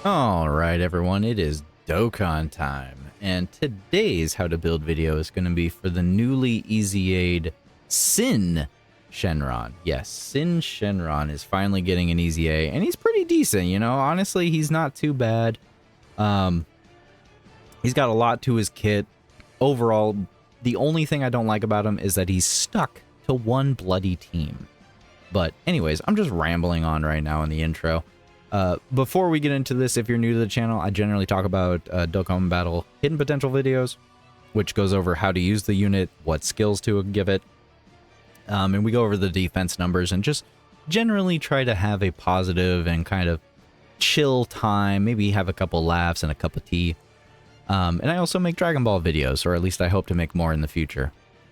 Alright everyone, it is Dokkan time, and today's how to build video is going to be for the newly EZA'd Syn Shenron. Yes, Syn Shenron is finally getting an EZA, and he's pretty decent, you know, honestly he's not too bad. He's got a lot to his kit. Overall, the only thing I don't like about him is that he's stuck to one bloody team. But anyways, I'm just rambling on right now in the intro. Before we get into this, if you're new to the channel, I generally talk about Dokkan Battle hidden potential videos, which goes over how to use the unit, what skills to give it, and we go over the defense numbers and just generally try to have a positive and kind of chill time, maybe have a couple laughs and a cup of tea. And I also make Dragonball videos, or at least I hope to make more in the future.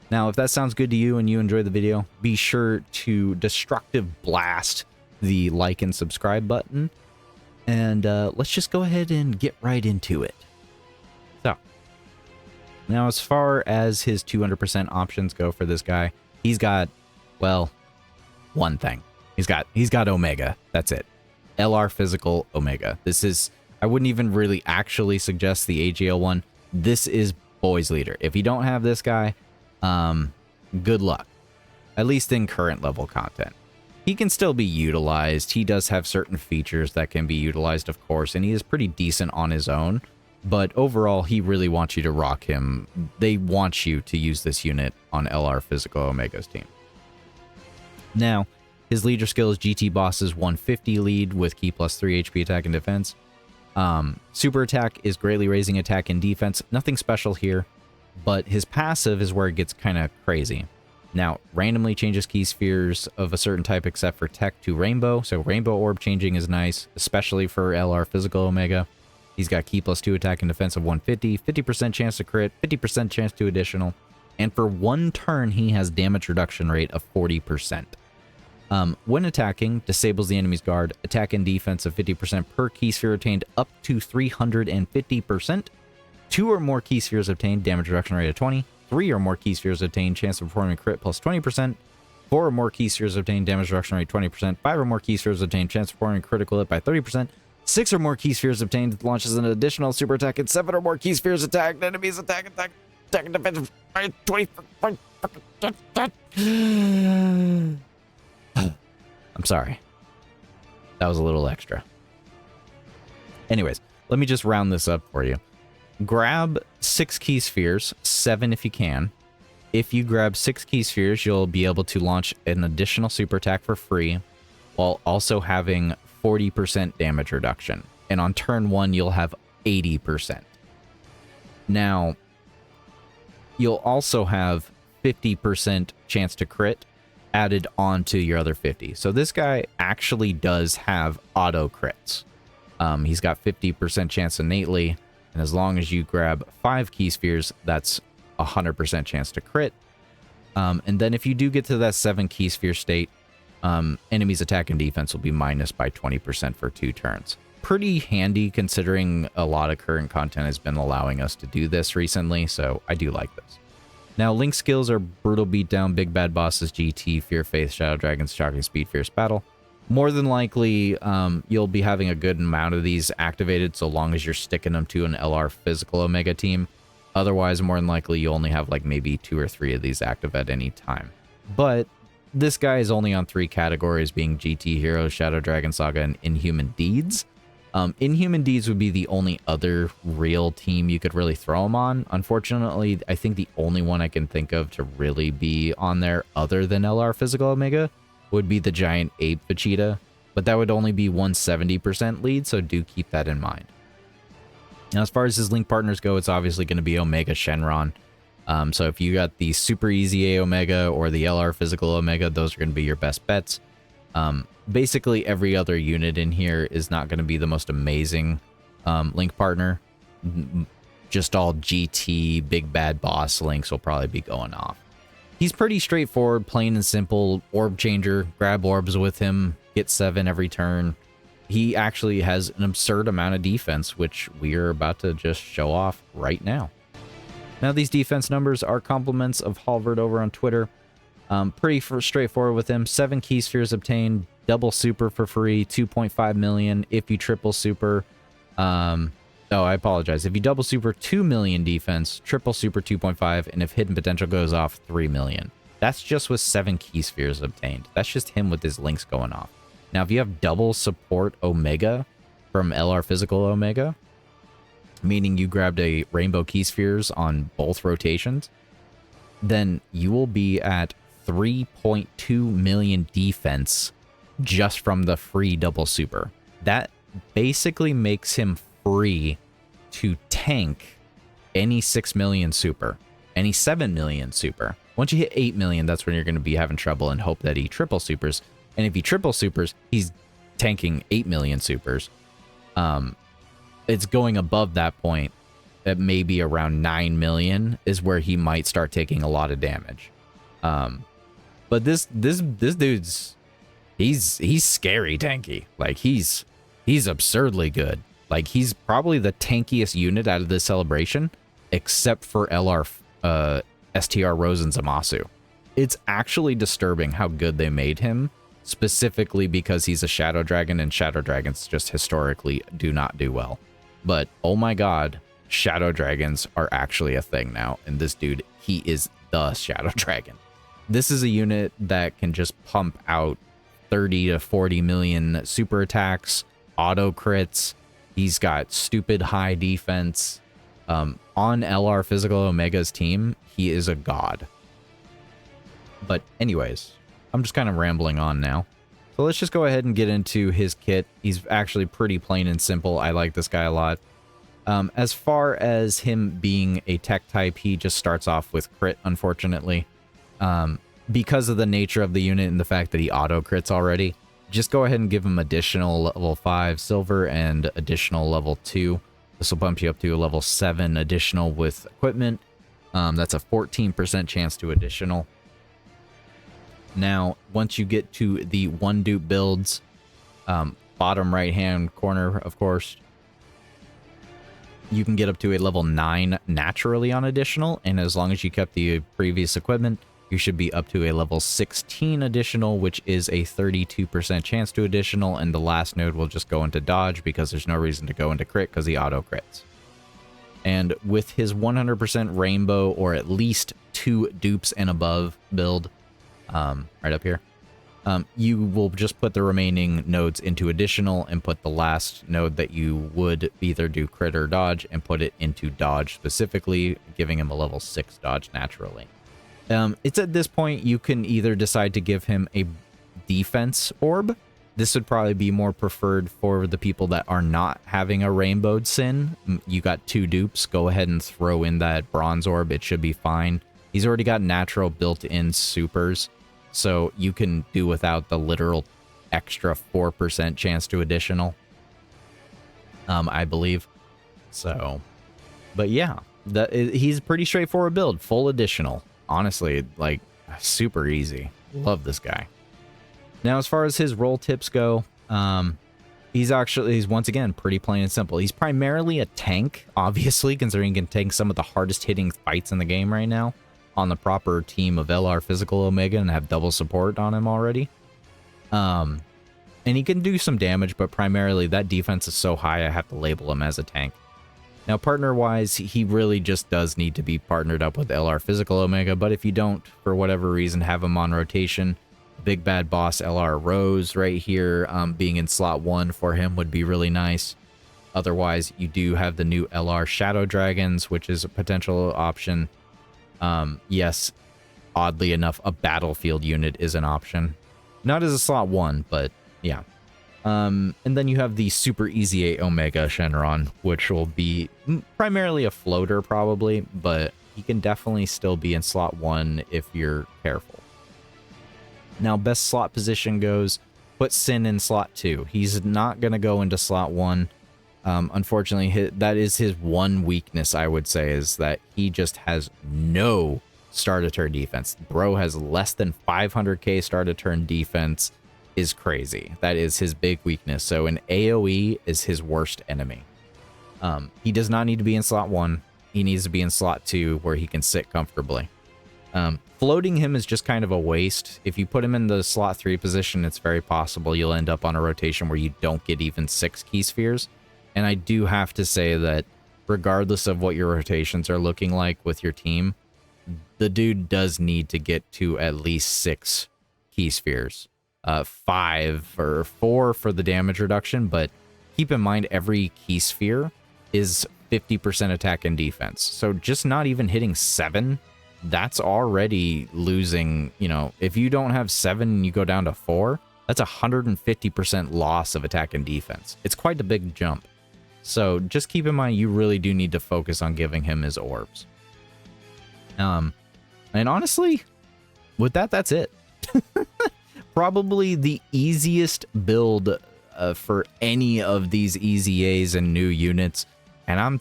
Now, if that sounds good to you and you enjoy the video, be sure to destructive blast the like and subscribe button, and let's just go ahead and get right into it. So now, as far as his 200% options go for this guy, he's got, well, one thing. He's got Omega. That's it. LR physical Omega. This is, I wouldn't even really actually suggest the AGL one. This is boys leader. If you don't have this guy, good luck, at least in current level content. He can still be utilized. He does have certain features that can be utilized, of course, and he is pretty decent on his own. But overall, he really wants you to rock him. They want you to use this unit on LR Physical Omega's team. Now, his leader skill is GT Boss's 150 lead with key plus 3 HP attack and defense. Super attack is greatly raising attack and defense. Nothing special here, but his passive is where it gets kind of crazy. Now, randomly changes key spheres of a certain type except for TEQ to rainbow, so rainbow orb changing is nice, especially for LR Physical Omega. He's got key plus 2 attack and defense of 150, 50% chance to crit, 50% chance to additional, and for one turn he has damage reduction rate of 40%. When attacking, disables the enemy's guard, attack and defense of 50% per key sphere obtained up to 350%. 2 or more key spheres obtained, damage reduction rate of 20. 3 or more key spheres obtained, chance of performing crit plus 20%. 4 or more key spheres obtained, damage reduction rate 20%. 5 or more key spheres obtained, chance of performing critical hit by 30%. 6 or more key spheres obtained, launches an additional super attack. And 7 or more key spheres attacked, enemies attack and defense by 20%. I'm sorry. That was a little extra. Anyways, let me just round this up for you. Grab 6 key spheres, 7 if you can. If you grab 6 key spheres, you'll be able to launch an additional super attack for free, while also having 40% damage reduction. And on turn 1, you'll have 80%. Now, you'll also have 50% chance to crit added on to your other 50. So this guy actually does have auto crits. He's got 50% chance innately. And as long as you grab 5 key spheres, that's 100% chance to crit. And then if you do get to that 7 key sphere state, enemies attack and defense will be minus by 20% for 2 turns. Pretty handy considering a lot of current content has been allowing us to do this recently, so I do like this. Now, Link skills are Brutal Beatdown, Big Bad Bosses, GT, Fear Faith, Shadow Dragons, Shocking Speed, Fierce Battle. More than likely, you'll be having a good amount of these activated so long as you're sticking them to an LR Physical Omega team. Otherwise, more than likely, you only have like maybe 2 or 3 of these active at any time. But this guy is only on 3 categories, being GT Heroes, Shadow Dragon Saga, and Inhuman Deeds. Inhuman Deeds would be the only other real team you could really throw him on. Unfortunately, I think the only one I can think of to really be on there other than LR Physical Omega would be the giant ape Vegeta, but that would only be 170% lead, so do keep that in mind. Now, as far as his link partners go, it's obviously going to be Omega Shenron. So if you got the Super EZA Omega or the LR Physical Omega, those are going to be your best bets. Basically, every other unit in here is not going to be the most amazing link partner. Just all GT, Big Bad Boss links will probably be going off. He's pretty straightforward, plain and simple. Orb changer, grab orbs with him, get 7 every turn. He actually has an absurd amount of defense, which we are about to just show off right now. Now, these defense numbers are compliments of Halvard over on Twitter. Pretty straightforward with him. 7 key spheres obtained, double super for free, 2.5 million if you triple super. Oh, I apologize. If you double super, 2 million defense, triple super 2.5, and if hidden potential goes off, 3 million. That's just with 7 key spheres obtained. That's just him with his links going off. Now, if you have double support Omega from LR Physical Omega, meaning you grabbed a rainbow key spheres on both rotations, then you will be at 3.2 million defense just from the free double super. That basically makes him free to tank any 6 million super, any 7 million super. Once you hit 8 million, that's when you're going to be having trouble and hope that he triple supers. And if he triple supers, he's tanking 8 million supers. It's going above that point at maybe around 9 million is where he might start taking a lot of damage. But this dude's he's scary tanky. Like he's absurdly good. Like he's probably the tankiest unit out of this celebration, except for LR STR Rose and Zamasu. It's actually disturbing how good they made him, specifically because he's a Shadow Dragon, and Shadow Dragons just historically do not do well. But oh my god, Shadow Dragons are actually a thing now, and this dude, he is the Shadow Dragon. This is a unit that can just pump out 30 to 40 million super attacks, auto crits. He's got stupid high defense. On LR Physical Omega's team, he is a god. But anyways, I'm just kind of rambling on now. So let's just go ahead and get into his kit. He's actually pretty plain and simple. I like this guy a lot. As far as him being a tech type, he just starts off with crit, unfortunately. Because of the nature of the unit and the fact that he auto crits already, just go ahead and give him additional level 5 silver and additional level 2. This will bump you up to a level 7 additional with equipment. That's a 14% chance to additional. Now, once you get to the 1 dupe builds, bottom right hand corner, of course, you can get up to a level 9 naturally on additional, and as long as you kept the previous equipment, you should be up to a level 16 additional, which is a 32% chance to additional, and the last node will just go into dodge because there's no reason to go into crit because he auto crits. And with his 100% rainbow, or at least 2 dupes and above build, right up here, you will just put the remaining nodes into additional and put the last node that you would either do crit or dodge and put it into dodge specifically, giving him a level 6 dodge naturally. It's at this point you can either decide to give him a defense orb. This would probably be more preferred for the people that are not having a rainbowed Syn. You got 2 dupes, go ahead and throw in that bronze orb, it should be fine. He's already got natural built-in supers, so you can do without the literal extra 4% chance to additional, I believe. So, but yeah, he's a pretty straightforward build, full additional. Honestly, like, super easy. Love this guy. Now, as far as his role tips go, he's once again pretty plain and simple. He's primarily a tank, obviously, considering he can tank some of the hardest hitting fights in the game right now on the proper team of LR Physical Omega and have double support on him already. And he can do some damage, but primarily that defense is so high I have to label him as a tank. Now, partner-wise, he really just does need to be partnered up with LR Physical Omega, but if you don't, for whatever reason, have him on rotation, Big Bad Boss LR Rose right here, being in slot 1 for him would be really nice. Otherwise, you do have the new LR Shadow Dragons, which is a potential option. Yes, oddly enough, a Battlefield unit is an option. Not as a slot 1, but yeah. And then you have the Super EZA Omega Shenron, which will be primarily a floater probably, but he can definitely still be in slot 1 if you're careful. Now, best slot position goes, put Syn in slot 2. He's not going to go into slot 1. Unfortunately, that is his one weakness, I would say, is that he just has no start-to-turn defense. Bro has less than 500k start-to-turn defense. Is crazy. That is his big weakness. So an AoE is his worst enemy. He does not need to be in slot 1. He needs to be in slot 2 where he can sit comfortably. Floating him is just kind of a waste. If you put him in the slot 3 position, it's very possible you'll end up on a rotation where you don't get even 6 key spheres. And I do have to say that regardless of what your rotations are looking like with your team, the dude does need to get to at least 6 key spheres. 5 or 4 for the damage reduction, but keep in mind every key sphere is 50% attack and defense. So just not even hitting 7, that's already losing, you know, if you don't have 7 and you go down to 4, that's 150% loss of attack and defense. It's quite a big jump. So just keep in mind, you really do need to focus on giving him his orbs. And honestly, with that, that's it. Probably the easiest build for any of these EZAs and new units. And I'm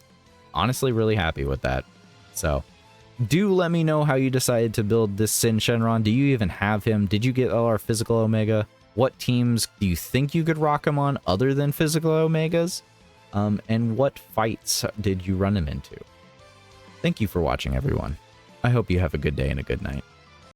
honestly really happy with that. So do let me know how you decided to build this Syn Shenron. Do you even have him? Did you get all our physical Omega? What teams do you think you could rock him on other than physical Omegas? And what fights did you run him into? Thank you for watching, everyone. I hope you have a good day and a good night.